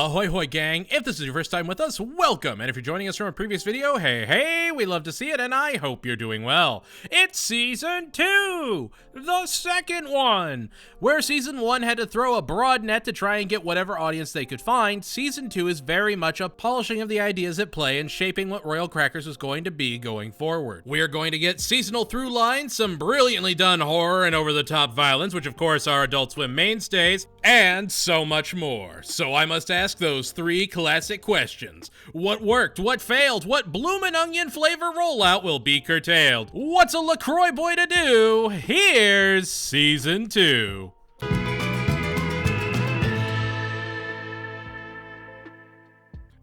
Ahoyhoy gang, if this is your first time with us, welcome, and if you're joining us from a previous video, hey, we love to see it, and I hope you're doing well. It's Season 2, the second one! Where Season 1 had to throw a broad net to try and get whatever audience they could find, Season 2 is very much a polishing of the ideas at play and shaping what Royal Crackers was going to be going forward. We are going to get seasonal through lines, some brilliantly done horror and over-the-top violence, which of course are Adult Swim mainstays, and so much more. So I must ask those three classic questions. What worked? What failed? What bloomin' onion flavor rollout will be curtailed? What's a LaCroix boy to do? Here's Season 2.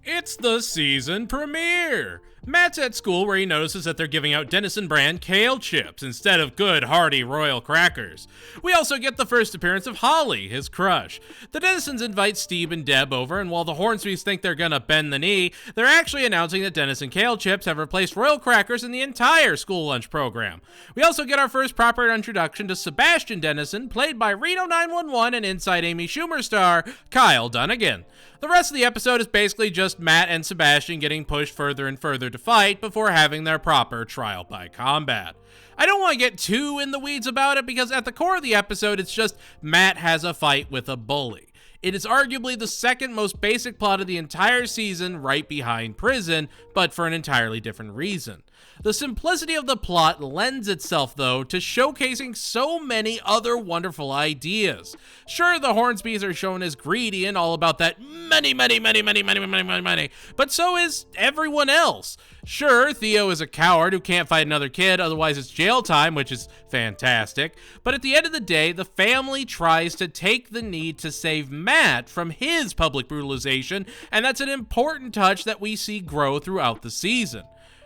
It's the season premiere! Matt's at school where he notices that they're giving out Denizen brand kale chips instead of good, hearty Royal Crackers. We also get the first appearance of Holly, his crush. The Denizens invite Steve and Deb over, and while the Hornsbys think they're gonna bend the knee, they're actually announcing that Denizen kale chips have replaced Royal Crackers in the entire school lunch program. We also get our first proper introduction to Sebastian Denizen, played by Reno 911 and Inside Amy Schumer star Kyle Dunnigan. The rest of the episode is basically just Matt and Sebastian getting pushed further and further to fight before having their proper trial by combat. I don't want to get too in the weeds about it because at the core of the episode, it's just Matt has a fight with a bully. It is arguably the second most basic plot of the entire season, right behind prison, but for an entirely different reason. The simplicity of the plot lends itself, though, to showcasing so many other wonderful ideas. Sure, the Hornsbys are shown as greedy and all about that money, but so is everyone else. Sure, Theo is a coward who can't fight another kid, otherwise it's jail time, which is fantastic. But at the end of the day, the family tries to take the need to save Matt from his public brutalization, and that's an important touch that we see grow throughout the season.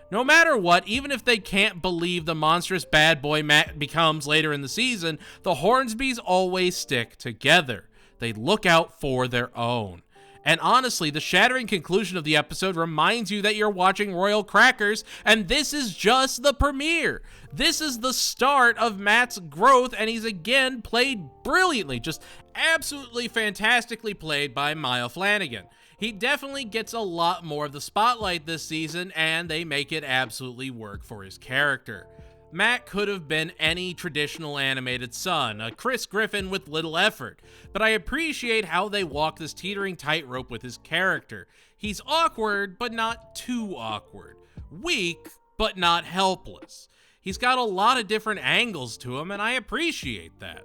No matter what, even if they can't believe the monstrous bad boy Matt becomes later in the season, the Hornsbys always stick together. They look out for their own. And honestly, the shattering conclusion of the episode reminds you that you're watching Royal Crackers, and this is just the premiere. This is the start of Matt's growth, and he's again played brilliantly, just absolutely fantastically played by Maya Flanagan. He definitely gets a lot more of the spotlight this season, and they make it absolutely work for his character. Matt could have been any traditional animated son, a Chris Griffin with little effort, but I appreciate how they walk this teetering tightrope with his character. He's awkward, but not too awkward. Weak, but not helpless. He's got a lot of different angles to him, and I appreciate that.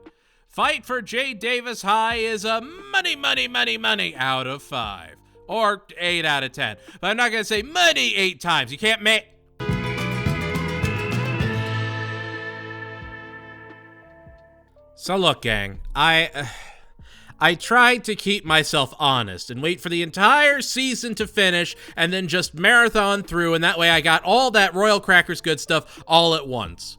Fight for J. Davis High is a money out of 5. Or 8 out of 10. But I'm not going to say money 8 times. You can't make... So look, gang, I tried to keep myself honest and wait for the entire season to finish and then just marathon through, and that way I got all that Royal Crackers good stuff all at once.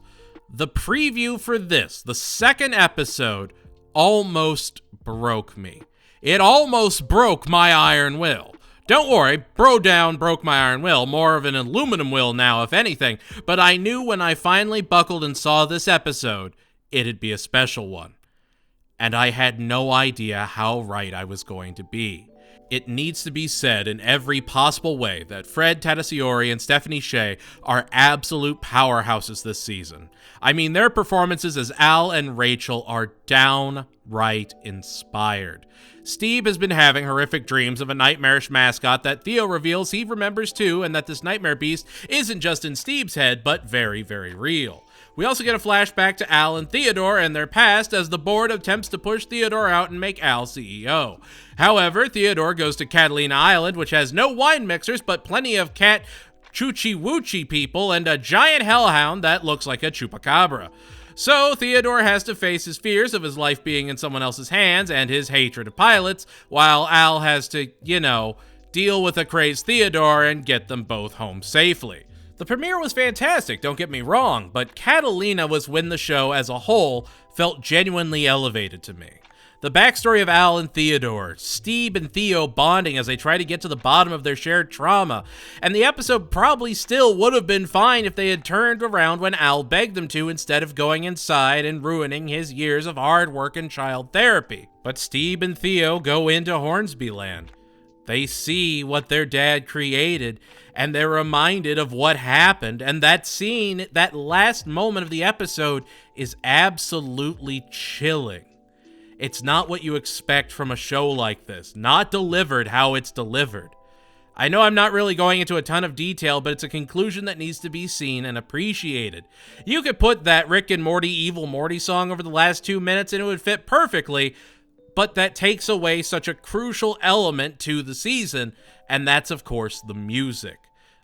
The preview for this, the second episode, almost broke me. It almost broke my iron will. Don't worry, Bro Down broke my iron will, more of an aluminum will now if anything, but I knew when I finally buckled and saw this episode, it'd be a special one. And I had no idea how right I was going to be. It needs to be said in every possible way that Fred Tatasciore and Stephanie Sheh are absolute powerhouses this season. I mean, their performances as Al and Rachel are downright inspired. Steve has been having horrific dreams of a nightmarish mascot that Theo reveals he remembers too, and that this nightmare beast isn't just in Steve's head, but very, very real. We also get a flashback to Al and Theodore and their past as the board attempts to push Theodore out and make Al CEO. However, Theodore goes to Catalina Island, which has no wine mixers, but plenty of cat choochie-woochie people and a giant hellhound that looks like a chupacabra. So Theodore has to face his fears of his life being in someone else's hands and his hatred of pilots, while Al has to, deal with a crazed Theodore and get them both home safely. The premiere was fantastic, don't get me wrong, but Catalina was when the show as a whole felt genuinely elevated to me. The backstory of Al and Theodore, Steve and Theo bonding as they try to get to the bottom of their shared trauma, and the episode probably still would have been fine if they had turned around when Al begged them to instead of going inside and ruining his years of hard work and child therapy. But Steve and Theo go into Hornsby Land. They see what their dad created, and they're reminded of what happened. And that scene, that last moment of the episode, is absolutely chilling. It's not what you expect from a show like this. Not delivered how it's delivered. I know I'm not really going into a ton of detail, but it's a conclusion that needs to be seen and appreciated. You could put that Rick and Morty Evil Morty song over the last 2 minutes and it would fit perfectly, but that takes away such a crucial element to the season, and that's, of course, the music.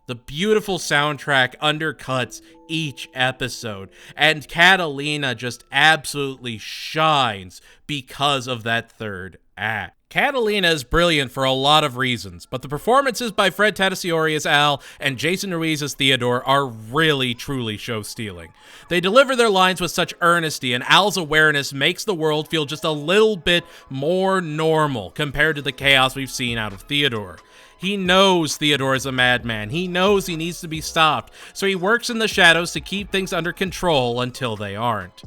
The beautiful soundtrack undercuts each episode, and Catalina just absolutely shines because of that third act. Catalina is brilliant for a lot of reasons, but the performances by Fred Tatasciore as Al and Jason Ruiz as Theodore are really, truly show-stealing. They deliver their lines with such earnesty, and Al's awareness makes the world feel just a little bit more normal compared to the chaos we've seen out of Theodore. He knows Theodore is a madman. He knows he needs to be stopped, so he works in the shadows to keep things under control until they aren't.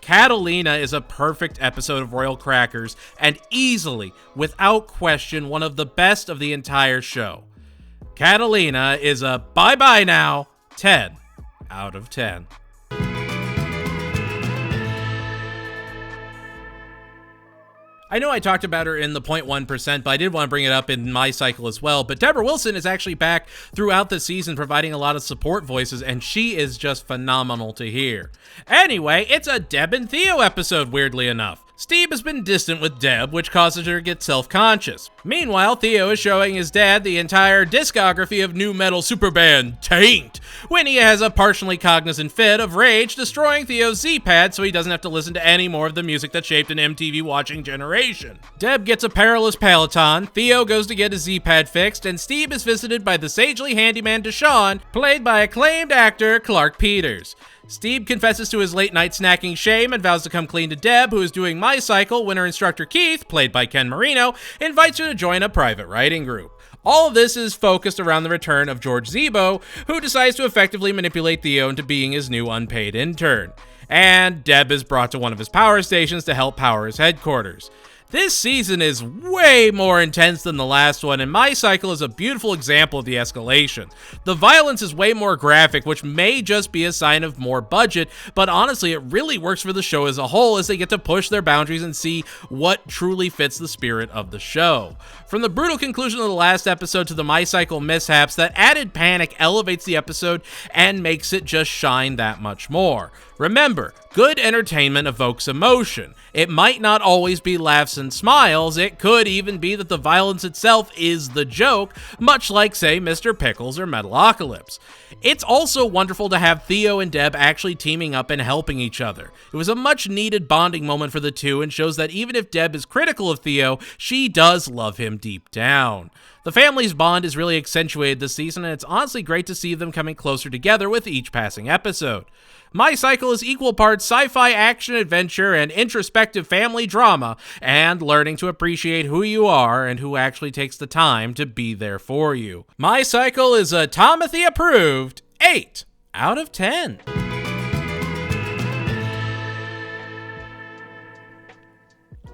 Catalina is a perfect episode of Royal Crackers, and easily, without question, one of the best of the entire show. Catalina is a bye-bye now 10 out of 10. I know I talked about her in the 0.1%, but I did want to bring it up in my cycle as well. But Deborah Wilson is actually back throughout the season providing a lot of support voices, and she is just phenomenal to hear. Anyway, it's a Deb and Theo episode, weirdly enough. Steve has been distant with Deb, which causes her to get self-conscious. Meanwhile, Theo is showing his dad the entire discography of nu metal superband Taint, when he has a partially cognizant fit of rage, destroying Theo's Z-pad so he doesn't have to listen to any more of the music that shaped an MTV watching generation. Deb gets a perilous Peloton, Theo goes to get his Z-pad fixed, and Steve is visited by the sagely handyman Deshawn, played by acclaimed actor Clark Peters. Steve confesses to his late-night snacking shame and vows to come clean to Deb, who is doing My Cycle when her instructor Keith, played by Ken Marino, invites her to join a private writing group. All of this is focused around the return of George Zebo, who decides to effectively manipulate Theo into being his new unpaid intern. And Deb is brought to one of his power stations to help power his headquarters. This season is way more intense than the last one, and My Cycle is a beautiful example of the escalation. The violence is way more graphic, which may just be a sign of more budget, but honestly, it really works for the show as a whole as they get to push their boundaries and see what truly fits the spirit of the show. From the brutal conclusion of the last episode to the My Cycle mishaps, that added panic elevates the episode and makes it just shine that much more. Remember, good entertainment evokes emotion. It might not always be laughs and smiles, it could even be that the violence itself is the joke, much like, say, Mr. Pickles or Metalocalypse. It's also wonderful to have Theo and Deb actually teaming up and helping each other. It was a much needed bonding moment for the two and shows that even if Deb is critical of Theo, she does love him deep down. The family's bond is really accentuated this season, and it's honestly great to see them coming closer together with each passing episode. My Cycle is equal parts sci-fi action adventure and introspective family drama, and learning to appreciate who you are and who actually takes the time to be there for you. My Cycle is a Tomothy approved 8 out of 10.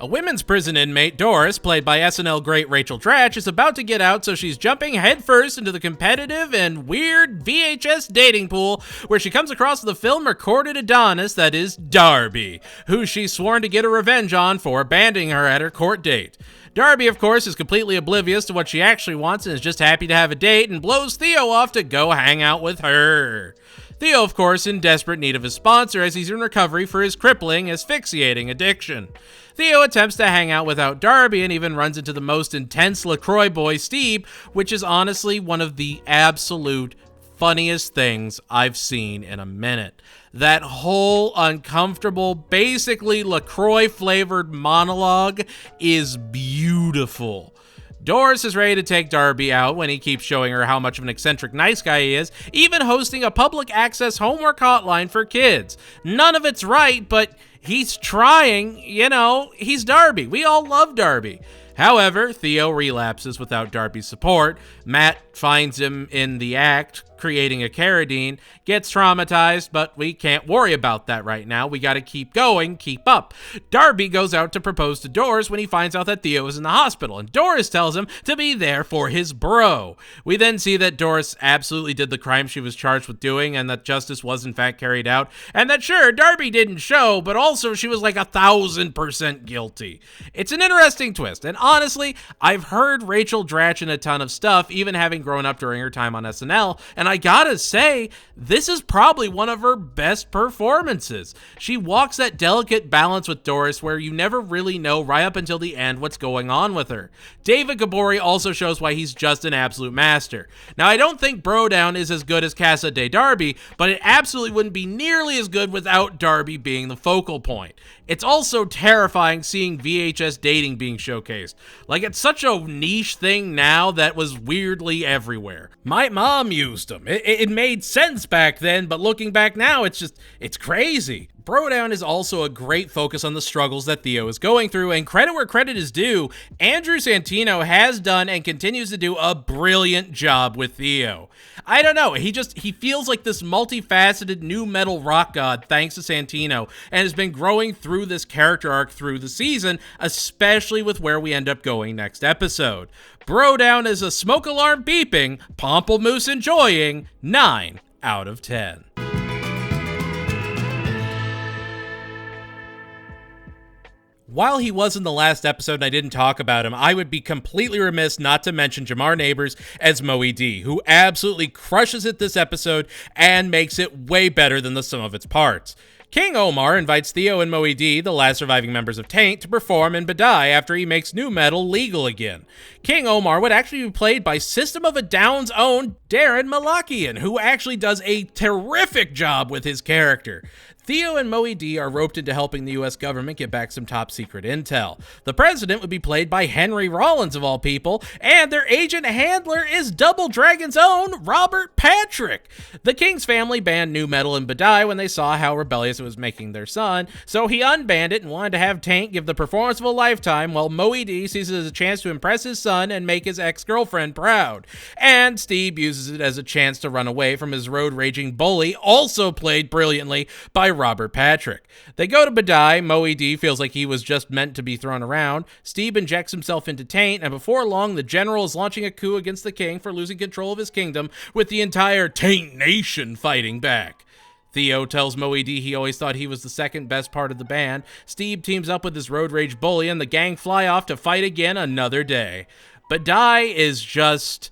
A women's prison inmate, Doris, played by SNL great Rachel Dratch, is about to get out, so she's jumping headfirst into the competitive and weird VHS dating pool, where she comes across the film-recorded Adonis that is Darby, who she's sworn to get a revenge on for abandoning her at her court date. Darby, of course, is completely oblivious to what she actually wants and is just happy to have a date and blows Theo off to go hang out with her. Theo, of course, in desperate need of a sponsor as he's in recovery for his crippling, asphyxiating addiction. Theo attempts to hang out without Darby and even runs into the most intense LaCroix boy, Steve, which is honestly one of the absolute funniest things I've seen in a minute. That whole uncomfortable, basically LaCroix-flavored monologue is beautiful. Doris is ready to take Darby out when he keeps showing her how much of an eccentric nice guy he is, even hosting a public access homework hotline for kids. None of it's right, but he's trying, he's Darby. We all love Darby. However, Theo relapses without Darby's support. Matt finds him in the act, creating a Carradine, gets traumatized, but we can't worry about that right now. We gotta keep going, keep up. Darby goes out to propose to Doris when he finds out that Theo is in the hospital, and Doris tells him to be there for his bro. We then see that Doris absolutely did the crime she was charged with doing, and that justice was in fact carried out, and that sure, Darby didn't show, but also she was like 1,000% guilty. It's an interesting twist, and honestly, I've heard Rachel dratch in a ton of stuff, even having grown up during her time on SNL, and I gotta say, this is probably one of her best performances. She walks that delicate balance with Doris where you never really know right up until the end what's going on with her. David Gabori also shows why he's just an absolute master. Now, I don't think Brodown is as good as Casa de Darby, but it absolutely wouldn't be nearly as good without Darby being the focal point. It's also terrifying seeing VHS dating being showcased. Like, it's such a niche thing now that was weirdly everywhere. My mom used them. It made sense back then, but looking back now, it's crazy. Brodown is also a great focus on the struggles that Theo is going through, and credit where credit is due, Andrew Santino has done and continues to do a brilliant job with Theo. I don't know, he feels like this multifaceted new metal rock god thanks to Santino, and has been growing through this character arc through the season, especially with where we end up going next episode. Brodown is a smoke alarm beeping, Pomplamoose enjoying, 9 out of 10. While he was in the last episode and I didn't talk about him, I would be completely remiss not to mention Jamar Neighbors as Moe D, who absolutely crushes it this episode and makes it way better than the sum of its parts. King Omar invites Theo and Moe D, the last surviving members of Taint, to perform in Bada after he makes nu metal legal again. King Omar would actually be played by System of a Down's own Darren Malakian, who actually does a terrific job with his character. Theo and Moe D are roped into helping the US government get back some top secret intel. The president would be played by Henry Rollins of all people, and their agent handler is Double Dragon's own Robert Patrick. The King's family banned nu metal in Bada when they saw how rebellious it was making their son, so he unbanned it and wanted to have Taint give the performance of a lifetime, while Moe D sees it as a chance to impress his son and make his ex-girlfriend proud. And Steve uses it as a chance to run away from his road-raging bully, also played brilliantly by Robert Patrick. They go to Bada. Moe D feels like he was just meant to be thrown around. Steve injects himself into Taint, and before long, the general is launching a coup against the king for losing control of his kingdom, with the entire Taint Nation fighting back. Theo tells Moe D he always thought he was the second best part of the band. Steve teams up with his road rage bully, and the gang fly off to fight again another day. Bada is just...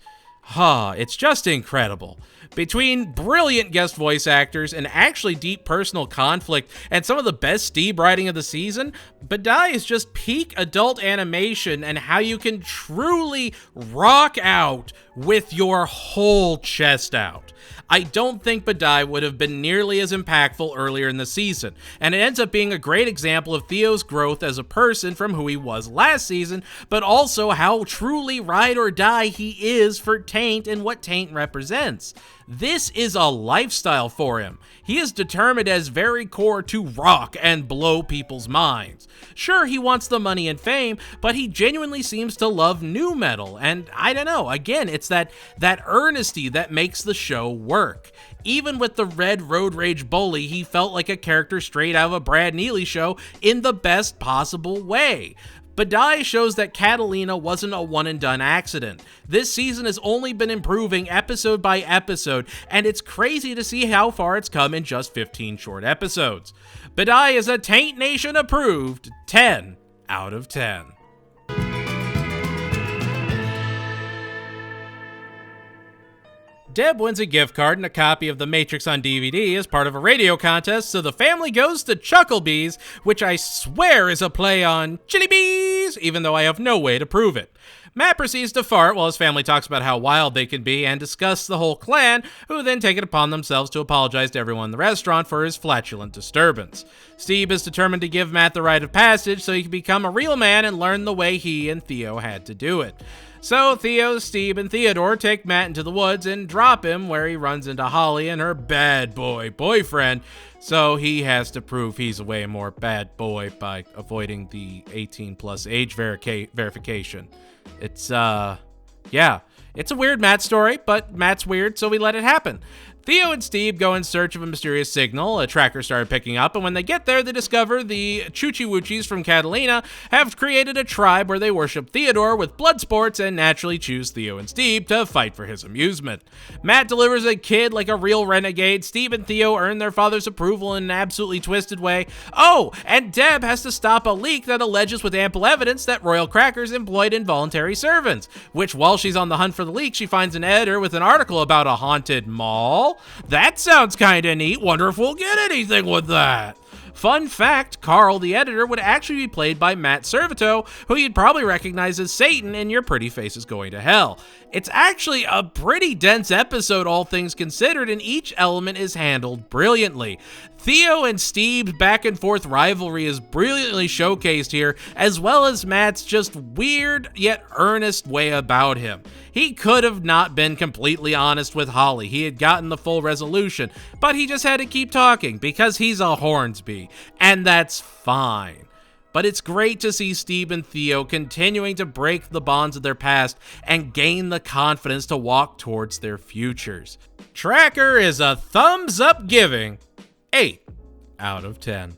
it's just incredible. Between brilliant guest voice actors and actually deep personal conflict and some of the best Steve writing of the season, Bada is just peak adult animation and how you can truly rock out with your whole chest out. I don't think Bada would have been nearly as impactful earlier in the season, and it ends up being a great example of Theo's growth as a person from who he was last season, but also how truly ride or die he is for Taint and what Taint represents. This is a lifestyle for him. He is determined as very core to rock and blow people's minds. Sure, he wants the money and fame, but he genuinely seems to love nu metal, and I don't know, again, it's that earnesty that makes the show work. Even with the red road rage bully, he felt like a character straight out of a Brad Neely show in the best possible way. Bada shows that Catalina wasn't a one-and-done accident. This season has only been improving episode by episode, and it's crazy to see how far it's come in just 15 short episodes. Bada is a Taint Nation approved 10 out of 10. Deb wins a gift card and a copy of The Matrix on DVD as part of a radio contest, so the family goes to Chucklebees, which I swear is a play on Chili Bees, even though I have no way to prove it. Matt proceeds to fart while his family talks about how wild they can be and discuss the whole clan, who then take it upon themselves to apologize to everyone in the restaurant for his flatulent disturbance. Steve is determined to give Matt the rite of passage so he can become a real man and learn the way he and Theo had to do it. So Theo, Steve, and Theodore take Matt into the woods and drop him where he runs into Holly and her bad boy boyfriend, so he has to prove he's a way more bad boy by avoiding the 18+ age verification. It's It's a weird Matt story, but Matt's weird, so we let it happen. Theo and Steve go in search of a mysterious signal a tracker started picking up, and when they get there, they discover the Choochie-Woochies from Catalina have created a tribe where they worship Theodore with blood sports and naturally choose Theo and Steve to fight for his amusement. Matt delivers a kid like a real renegade. Steve and Theo earn their father's approval in an absolutely twisted way. Oh, and Deb has to stop a leak that alleges with ample evidence that Royal Crackers employed involuntary servants, which while she's on the hunt for the leak, she finds an editor with an article about a haunted mall. That sounds kinda neat. Wonder if we'll get anything with that. Fun fact, Carl, the editor, would actually be played by Matt Servito, who you'd probably recognize as Satan in Your Pretty Face is Going to Hell. It's actually a pretty dense episode, all things considered, and each element is handled brilliantly. Theo and Steve's back and forth rivalry is brilliantly showcased here, as well as Matt's just weird yet earnest way about him. He could have not been completely honest with Holly. He had gotten the full resolution, but he just had to keep talking because he's a Hornsby, and that's fine. But it's great to see Steve and Theo continuing to break the bonds of their past and gain the confidence to walk towards their futures. Tracker is a thumbs up giving 8 out of 10.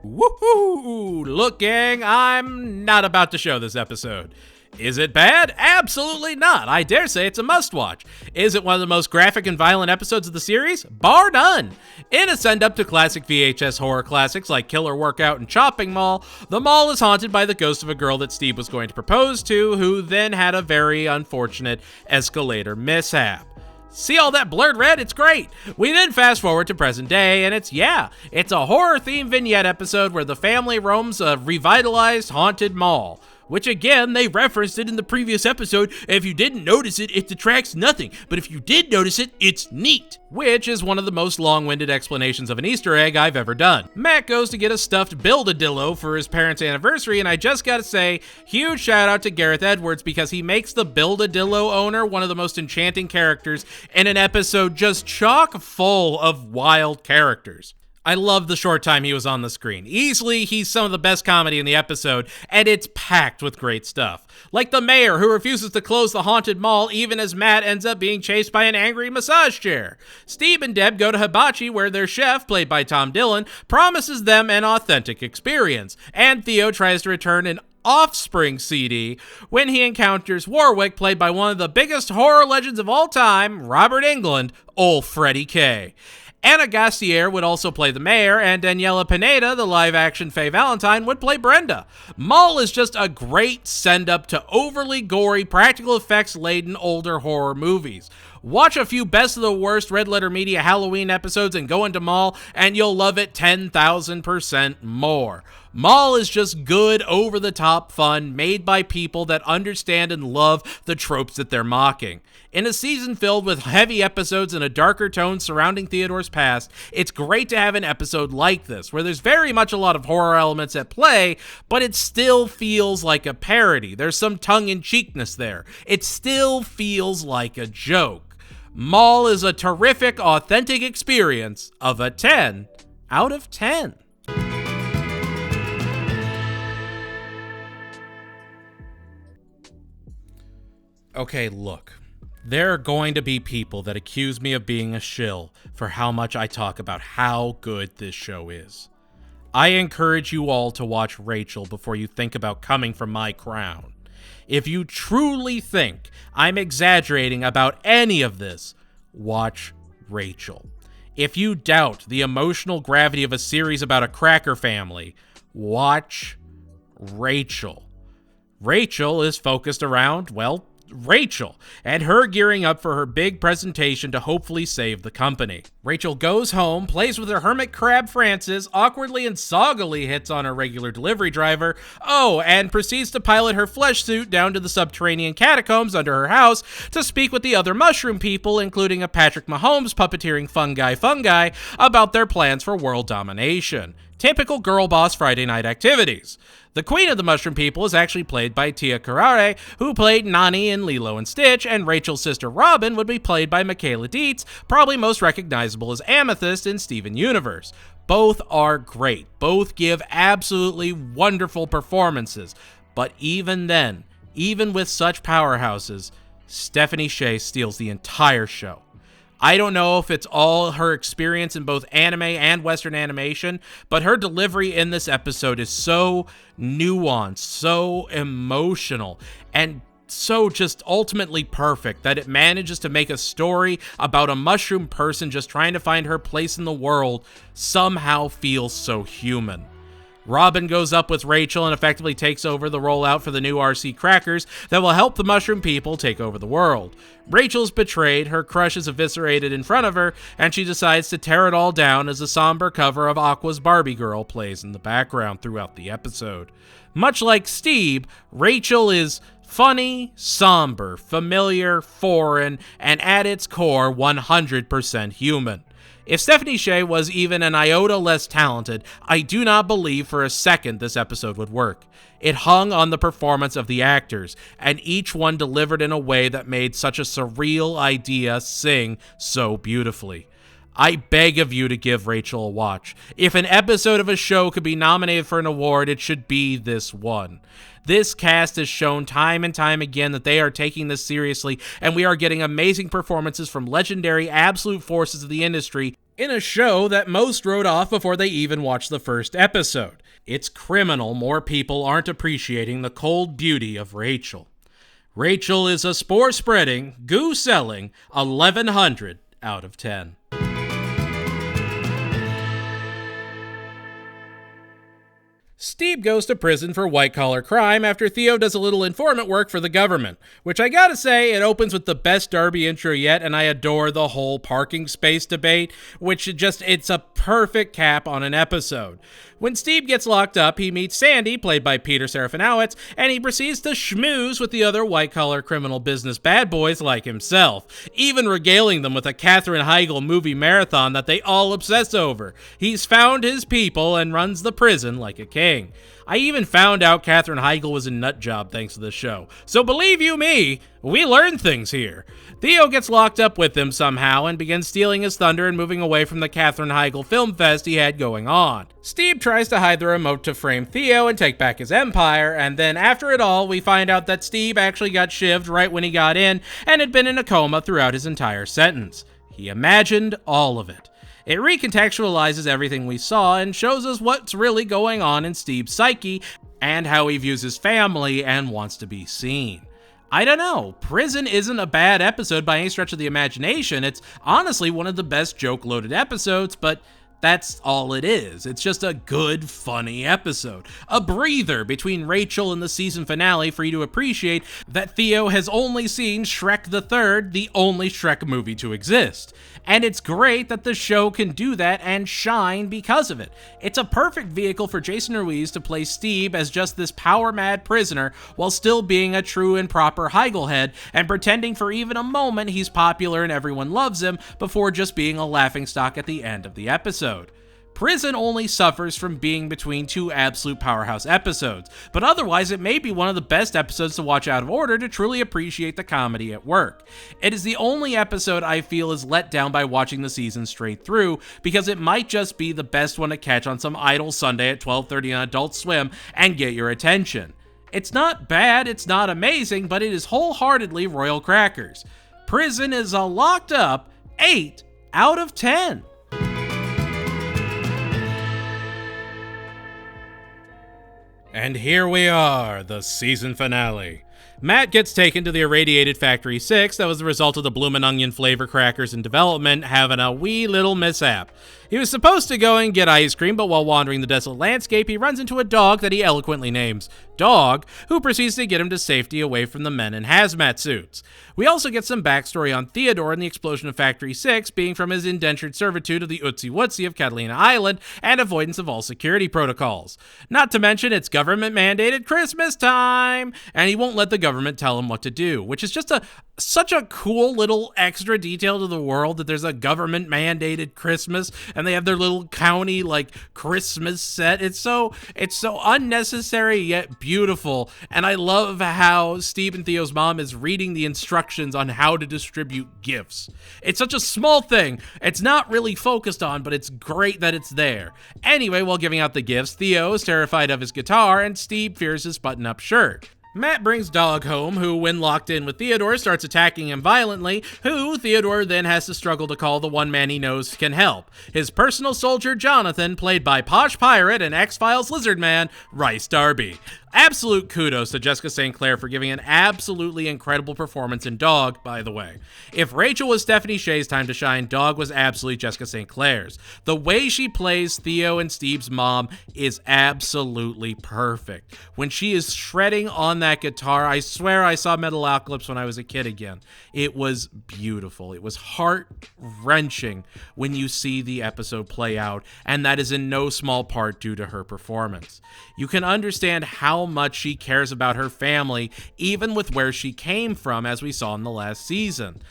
Woohoo! Look, gang, I'm not about to show this episode. Is it bad? Absolutely not. I dare say it's a must-watch. Is it one of the most graphic and violent episodes of the series? Bar none. In a send-up to classic VHS horror classics like Killer Workout and Chopping Mall, the mall is haunted by the ghost of a girl that Steve was going to propose to, who then had a very unfortunate escalator mishap. See all that blurred red? It's great. We then fast forward to present day, and it's a horror-themed vignette episode where the family roams a revitalized haunted mall. Which again, they referenced it in the previous episode. If you didn't notice it, it detracts nothing. But if you did notice it, it's neat. Which is one of the most long-winded explanations of an Easter egg I've ever done. Matt goes to get a stuffed Build-A-Dillo for his parents' anniversary, and I just gotta say, huge shout out to Gareth Edwards because he makes the Build-A-Dillo owner one of the most enchanting characters in an episode just chock full of wild characters. I love the short time he was on the screen. Easily, he's some of the best comedy in the episode, and it's packed with great stuff. Like the mayor who refuses to close the haunted mall even as Matt ends up being chased by an angry massage chair. Steve and Deb go to Hibachi where their chef, played by Tom Dillon, promises them an authentic experience. And Theo tries to return an Offspring CD when he encounters Warwick, played by one of the biggest horror legends of all time, Robert Englund, old Freddie K. Anna Gastier would also play the mayor, and Daniela Pineda, the live-action Faye Valentine, would play Brenda. Mall is just a great send-up to overly gory, practical effects-laden older horror movies. Watch a few Best of the Worst Red Letter Media Halloween episodes and go into Mall, and you'll love it 10,000% more. Mall is just good, over-the-top fun made by people that understand and love the tropes that they're mocking. In a season filled with heavy episodes and a darker tone surrounding Theodore's past, it's great to have an episode like this, where there's very much a lot of horror elements at play, but it still feels like a parody. There's some tongue-in-cheekness there. It still feels like a joke. Mall is a terrific, authentic experience of a 10 out of 10. Okay, look. There are going to be people that accuse me of being a shill for how much I talk about how good this show is. I encourage you all to watch Rachel before you think about coming for my crown. If you truly think I'm exaggerating about any of this, watch Rachel. If you doubt the emotional gravity of a series about a cracker family, watch Rachel. Rachel is focused around, well, Rachel, and her gearing up for her big presentation to hopefully save the company. Rachel goes home, plays with her hermit crab Francis, awkwardly and soggily hits on her regular delivery driver, and proceeds to pilot her flesh suit down to the subterranean catacombs under her house to speak with the other mushroom people, including a Patrick Mahomes puppeteering fungi, about their plans for world domination. Typical girl boss Friday night activities. The queen of the mushroom people is actually played by Tia Carrere, who played Nani in Lilo and Stitch, and Rachel's sister Robin would be played by Michaela Dietz, probably most recognizable as Amethyst in Steven Universe. Both are great. Both give absolutely wonderful performances. But even then, even with such powerhouses, Stephanie Sheh steals the entire show. I don't know if it's all her experience in both anime and Western animation, but her delivery in this episode is so nuanced, so emotional, and so just ultimately perfect that it manages to make a story about a mushroom person just trying to find her place in the world somehow feel so human. Robin goes up with Rachel and effectively takes over the rollout for the new RC crackers that will help the mushroom people take over the world. Rachel's betrayed, her crush is eviscerated in front of her, and she decides to tear it all down as the somber cover of Aqua's Barbie Girl plays in the background throughout the episode. Much like Steve, Rachel is funny, somber, familiar, foreign, and at its core 100% human. If Stephanie Sheh was even an iota less talented, I do not believe for a second this episode would work. It hung on the performance of the actors, and each one delivered in a way that made such a surreal idea sing so beautifully. I beg of you to give Rachel a watch. If an episode of a show could be nominated for an award, it should be this one. This cast has shown time and time again that they are taking this seriously, and we are getting amazing performances from legendary absolute forces of the industry in a show that most wrote off before they even watched the first episode. It's criminal more people aren't appreciating the cold beauty of Rachel. Rachel is a spore-spreading, goo-selling 1100 out of 10. Steve goes to prison for white-collar crime after Theo does a little informant work for the government, which I gotta say, it opens with the best Darby intro yet, and I adore the whole parking space debate, which it's a perfect cap on an episode. When Steve gets locked up, he meets Sandy, played by Peter Serafinowicz, and he proceeds to schmooze with the other white-collar criminal business bad boys like himself, even regaling them with a Katherine Heigl movie marathon that they all obsess over. He's found his people and runs the prison like a king. I even found out Katherine Heigl was a nut job thanks to this show. So believe you me, we learn things here. Theo gets locked up with him somehow and begins stealing his thunder and moving away from the Katherine Heigl film fest he had going on. Steve tries to hide the remote to frame Theo and take back his empire, and then after it all, we find out that Steve actually got shivved right when he got in and had been in a coma throughout his entire sentence. He imagined all of it. It recontextualizes everything we saw and shows us what's really going on in Steve's psyche and how he views his family and wants to be seen. I don't know, Prison isn't a bad episode by any stretch of the imagination. It's honestly one of the best joke-loaded episodes, but that's all it is. It's just a good, funny episode. A breather between Rachel and the season finale for you to appreciate that Theo has only seen Shrek the Third, the only Shrek movie to exist. And it's great that the show can do that and shine because of it. It's a perfect vehicle for Jason Ruiz to play Steve as just this power-mad prisoner while still being a true and proper Heigelhead and pretending for even a moment he's popular and everyone loves him before just being a laughingstock at the end of the episode. Prison only suffers from being between two absolute powerhouse episodes, but otherwise it may be one of the best episodes to watch out of order to truly appreciate the comedy at work. It is the only episode I feel is let down by watching the season straight through, because it might just be the best one to catch on some idle Sunday at 12:30 on Adult Swim and get your attention. It's not bad, it's not amazing, but it is wholeheartedly Royal Crackers. Prison is a locked up 8 out of 10. And here we are, the season finale. Matt gets taken to the irradiated Factory 6 that was the result of the Bloomin' Onion flavor crackers in development having a wee little mishap. He was supposed to go and get ice cream, but while wandering the desolate landscape, he runs into a dog that he eloquently names Dog, who proceeds to get him to safety away from the men in hazmat suits. We also get some backstory on Theodore and the explosion of Factory 6 being from his indentured servitude of the Utsi Wutsi of Catalina Island and avoidance of all security protocols. Not to mention it's government-mandated Christmas time, and he won't let the government tell him what to do, which is just a such a cool little extra detail to the world that there's a government mandated Christmas and they have their little county like Christmas set. It's so unnecessary yet beautiful. And I love how Steve and Theo's mom is reading the instructions on how to distribute gifts. It's such a small thing. It's not really focused on, but it's great that it's there. Anyway, while giving out the gifts, Theo is terrified of his guitar and Steve fears his button-up shirt. Matt brings Dog home, who, when locked in with Theodore, starts attacking him violently, who Theodore then has to struggle to call the one man he knows can help. His personal soldier, Jonathan, played by Posh Pirate and X-Files Lizard Man, Rice Darby. Absolute kudos to Jessica St. Clair for giving an absolutely incredible performance in Dog, by the way. If Rachel was Stephanie Shea's time to shine, Dog was absolutely Jessica St. Clair's. The way she plays Theo and Steve's mom is absolutely perfect. When she is shredding on that guitar, I swear I saw Metalocalypse when I was a kid again. It was beautiful. It was heart-wrenching when you see the episode play out, and that is in no small part due to her performance. You can understand how much she cares about her family, even with where she came from, as we saw in the last season.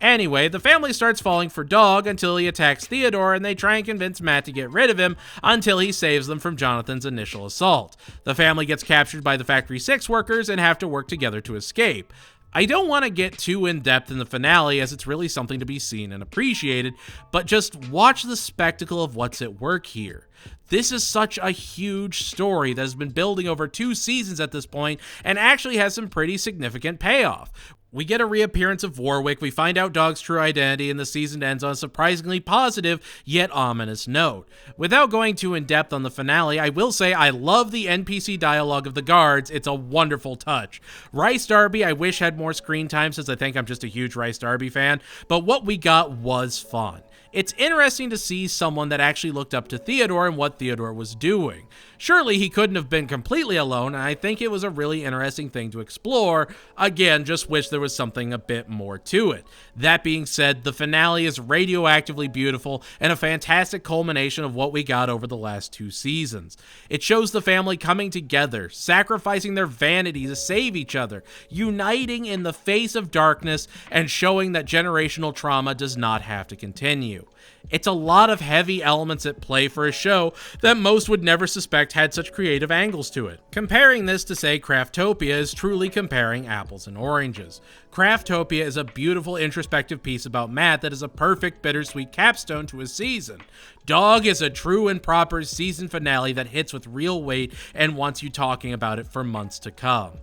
Anyway, the family starts falling for Dog until he attacks Theodore, and they try and convince Matt to get rid of him until he saves them from Jonathan's initial assault. The family gets captured by the Factory 6 workers and have to work together to escape. I don't want to get too in-depth in the finale, as it's really something to be seen and appreciated, but just watch the spectacle of what's at work here. This is such a huge story that has been building over 2 seasons at this point and actually has some pretty significant payoff. We get a reappearance of Warwick, we find out Dog's true identity, and the season ends on a surprisingly positive yet ominous note. Without going too in-depth on the finale, I will say I love the NPC dialogue of the guards. It's a wonderful touch. Rice Darby I wish had more screen time, since I think I'm just a huge Rice Darby fan, but what we got was fun. It's interesting to see someone that actually looked up to Theodore and what Theodore was doing. Surely he couldn't have been completely alone, and I think it was a really interesting thing to explore. Again, just wish there was something a bit more to it. That being said, the finale is radioactively beautiful and a fantastic culmination of what we got over the last 2 seasons. It shows the family coming together, sacrificing their vanity to save each other, uniting in the face of darkness, and showing that generational trauma does not have to continue. It's a lot of heavy elements at play for a show that most would never suspect had such creative angles to it. Comparing this to, say, Craftopia is truly comparing apples and oranges. Craftopia is a beautiful introspective piece about Matt that is a perfect bittersweet capstone to his season. Dog is a true and proper season finale that hits with real weight and wants you talking about it for months to come.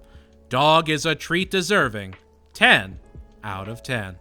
Dog is a treat deserving 10 out of 10.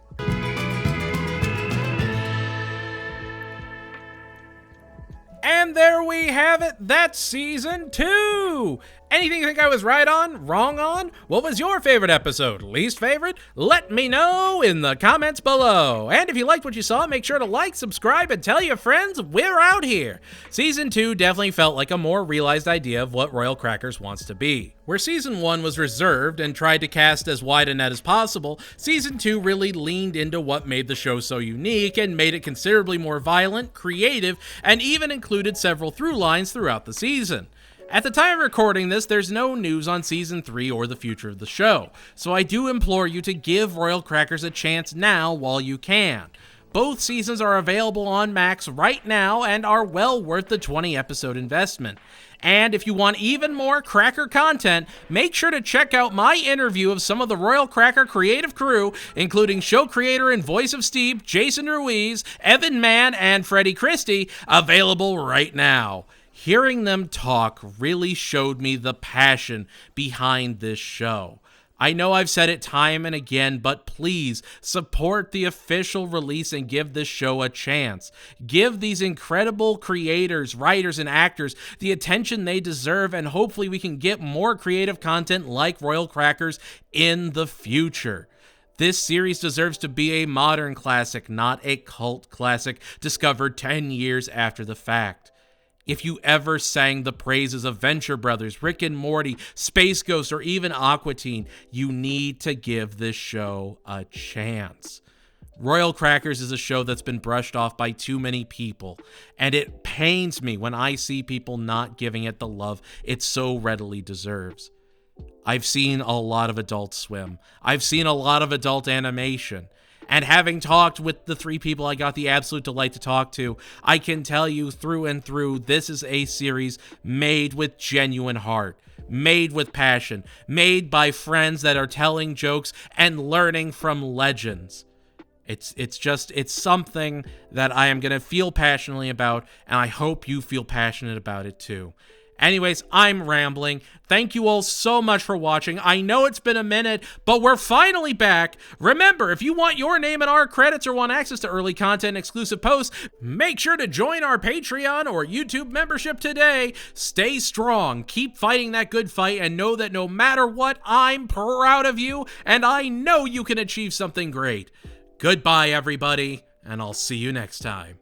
And there we have it, that's season 2! Anything you think I was right on, wrong on? What was your favorite episode, least favorite? Let me know in the comments below. And if you liked what you saw, make sure to like, subscribe, and tell your friends we're out here. Season 2 definitely felt like a more realized idea of what Royal Crackers wants to be. Where Season 1 was reserved and tried to cast as wide a net as possible, Season 2 really leaned into what made the show so unique and made it considerably more violent, creative, and even included several through lines throughout the season. At the time of recording this, there's no news on Season 3 or the future of the show, so I do implore you to give Royal Crackers a chance now while you can. Both seasons are available on Max right now and are well worth the 20-episode investment. And if you want even more Cracker content, make sure to check out my interview of some of the Royal Cracker creative crew, including show creator and voice of Steve, Jason Ruiz, Evan Mann, and Freddie Christie, available right now. Hearing them talk really showed me the passion behind this show. I know I've said it time and again, but please support the official release and give this show a chance. Give these incredible creators, writers, and actors the attention they deserve, and hopefully we can get more creative content like Royal Crackers in the future. This series deserves to be a modern classic, not a cult classic discovered 10 years after the fact. If you ever sang the praises of Venture Brothers, Rick and Morty, Space Ghost, or even Aqua Teen, you need to give this show a chance. Royal Crackers is a show that's been brushed off by too many people, and it pains me when I see people not giving it the love it so readily deserves. I've seen a lot of Adult Swim. I've seen a lot of adult animation. And having talked with the 3 people I got the absolute delight to talk to, I can tell you through and through, this is a series made with genuine heart, made with passion, made by friends that are telling jokes and learning from legends. It's something that I am going to feel passionately about, and I hope you feel passionate about it too. Anyways, I'm rambling. Thank you all so much for watching. I know it's been a minute, but we're finally back. Remember, if you want your name in our credits or want access to early content and exclusive posts, make sure to join our Patreon or YouTube membership today. Stay strong, keep fighting that good fight, and know that no matter what, I'm proud of you, and I know you can achieve something great. Goodbye, everybody, and I'll see you next time.